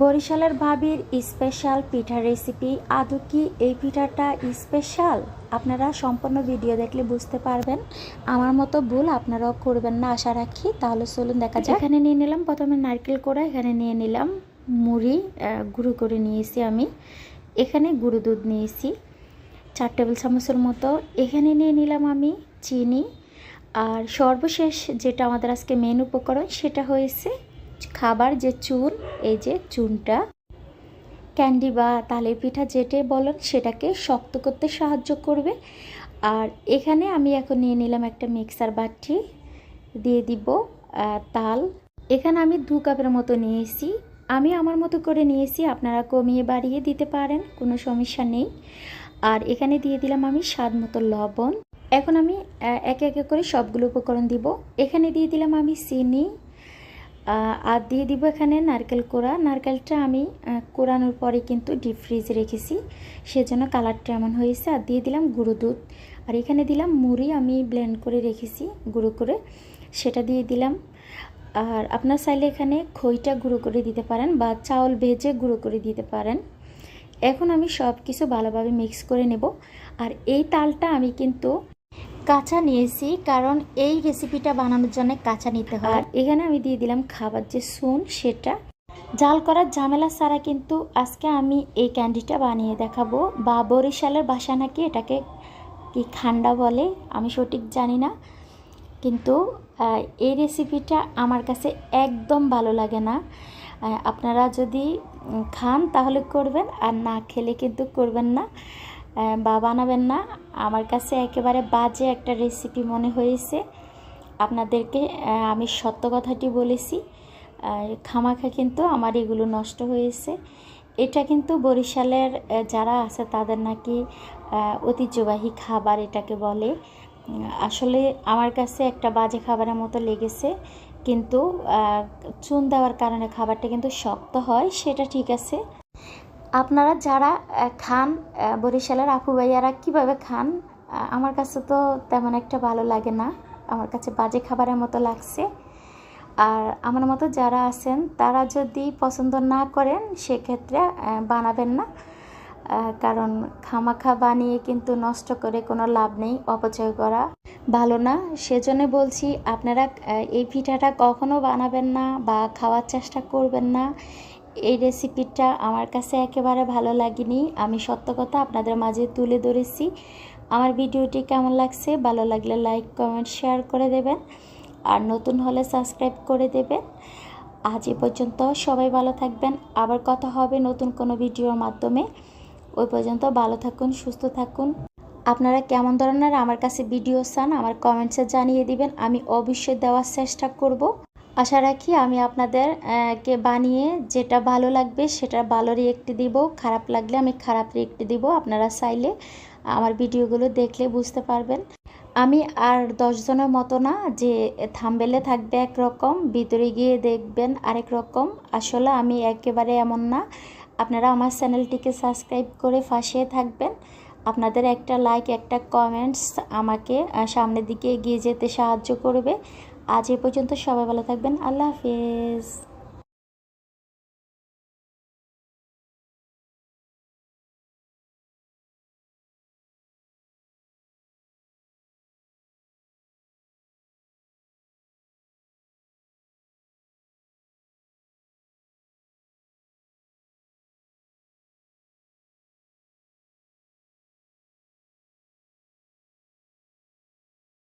বরিশালের ভাবির স্পেশাল পিঠার রেসিপি। আদৌ কি এই পিঠাটা স্পেশাল? আপনারা সম্পূর্ণ ভিডিও দেখলে বুঝতে পারবেন। আমার মতো ভুল আপনারাও করবেন না আশা রাখি। তাহলে চলুন দেখা যাক। এখানে নিয়ে নিলাম প্রথমে নারকেল কোড়া, এখানে নিয়ে নিলাম মুড়ি গুঁড়ো করে নিয়েছি আমি। এখানে গুঁড়ো দুধ নিয়েছি 4 টেবিল চামচের মতো। এখানে নিয়ে নিলাম আমি চিনি। আর সর্বশেষ যেটা আমাদের আজকে মেন উপকরণ সেটা হয়েছে খাবার যে চুন, এই যে চুনটা ক্যান্ডি বা তালের পিঠা যেটাই বলেন সেটাকে শক্ত করতে সাহায্য করবে। আর এখানে আমি এখন নিয়ে নিলাম একটা মিক্সার বাটি, দিয়ে দিব তাল। এখানে আমি 2 কাপের মতো নিয়েছি, আমি আমার মতো করে নিয়েছি, আপনারা কমিয়ে বাড়িয়ে দিতে পারেন, কোনো সমস্যা নেই। আর এখানে দিয়ে দিলাম আমি স্বাদ মতো লবণ। এখন আমি একে একে করে সবগুলো উপকরণ দিব। এখানে দিয়ে দিলাম আমি চিনি, আর দিয়ে দিব এখানে নারকেল কোড়া। নারকেলটা আমি কোড়ানোর পরে কিন্তু ডিপ ফ্রিজে রেখেছি, সেজন্য কালারটা এমন হয়েছে। আর দিয়ে দিলাম গুঁড়ো দুধ। আর এখানে দিলাম মুড়ি আমি ব্লেন্ড করে রেখেছি গুঁড়ো করে, সেটা দিয়ে দিলাম। আর আপনার চাইলে এখানে খইটা গুঁড়ো করে দিতে পারেন বা চাউল ভেজে গুঁড়ো করে দিতে পারেন। এখন আমি সব কিছু ভালোভাবে মিক্স করে নেব। আর এই তালটা আমি কিন্তু কাঁচা নিয়েছি, কারণ এই রেসিপিটা বানানোর জন্য কাঁচা নিতে হয়। আর এখানে আমি দিয়ে দিলাম খাবার যে চুন, সেটা জাল করার ঝামেলা ছাড়া কিন্তু আজকে আমি এই ক্যান্ডিটা বানিয়ে দেখাবো। বা বরিশালের ভাষা নাকি এটাকে কি খান্ডা বলে, আমি সঠিক জানি না, কিন্তু এই রেসিপিটা আমার কাছে একদম ভালো লাগে না। আপনারা যদি খান তাহলে করবেন, আর না খেলে কিন্তু করবেন না বা বানাবেন না। আমার কাছে একেবারে বাজে একটা রেসিপি মনে হয়েছে। আপনাদেরকে আমি সত্য কথাটি বলেছি, খামাখা কিন্তু আমার এগুলো নষ্ট হয়েছে। এটা কিন্তু বরিশালের যারা আছে তাদের নাকি ঐতিহ্যবাহী খাবার এটাকে বলে। আসলে আমার কাছে একটা বাজে খাবারের মতো লেগেছে, কিন্তু চুন দেওয়ার কারণে খাবারটা কিন্তু শক্ত হয়, সেটা ঠিক আছে। আপনারা যারা খান বরিশালের আপু ভাইয়ারা কীভাবে খান, আমার কাছে তো তেমন একটা ভালো লাগে না, আমার কাছে বাজে খাবারের মতো লাগছে। আর আমার মতো যারা আছেন তারা যদি পছন্দ না করেন সেক্ষেত্রে বানাবেন না, কারণ খামাখা বানিয়ে কিন্তু নষ্ট করে কোনো লাভ নেই, অপচয় করা ভালো না। সেজন্য বলছি আপনারা এই পিঠাটা কখনো বানাবেন না বা খাওয়ার চেষ্টা করবেন না। এই রেসিপিটা আমার কাছে একেবারে ভালো লাগেনি, আমি সত্য কথা আপনাদের মাঝে তুলে ধরেছি। আমার ভিডিওটি কেমন লাগছে, ভালো লাগলে লাইক কমেন্ট শেয়ার করে দেবেন, আর নতুন হলে সাবস্ক্রাইব করে দেবেন। আজ এ পর্যন্ত, সবাই ভালো থাকবেন, আবার কথা হবে নতুন কোনো ভিডিওর মাধ্যমে। ওই পর্যন্ত ভালো থাকুন, সুস্থ থাকুন। আপনারা কেমন ধরনের আমার কাছে ভিডিও চান আমার কমেন্টসে জানিয়ে দিবেন, আমি অবশ্যই দেওয়ার চেষ্টা করব। আশা রাখি আমি আপনাদের কে বানিয়ে যেটা ভালো লাগবে সেটা ভালো রিয়েক্ট দিব, খারাপ লাগলে আমি খারাপ রিয়েক্ট দিব। আপনারা চাইলে আমার ভিডিওগুলো দেখলে বুঝতে পারবেন। আমি আর 10 জনের মতো না যে থাম্বনেলে থাকবে একরকম, ভিতরে গিয়ে দেখবেন আরেক রকম। আসলে আমি একেবারে এমন না। আপনারা আমার চ্যানেলটিকে সাবস্ক্রাইব করে পাশে থাকবেন। আপনাদের একটা লাইক, একটা কমেন্টস আমাকে সামনের দিকে এগিয়ে যেতে সাহায্য করবে। আজ এ পর্যন্ত, সবাই ভালো থাকবেন, আল্লাহ হাফেজ।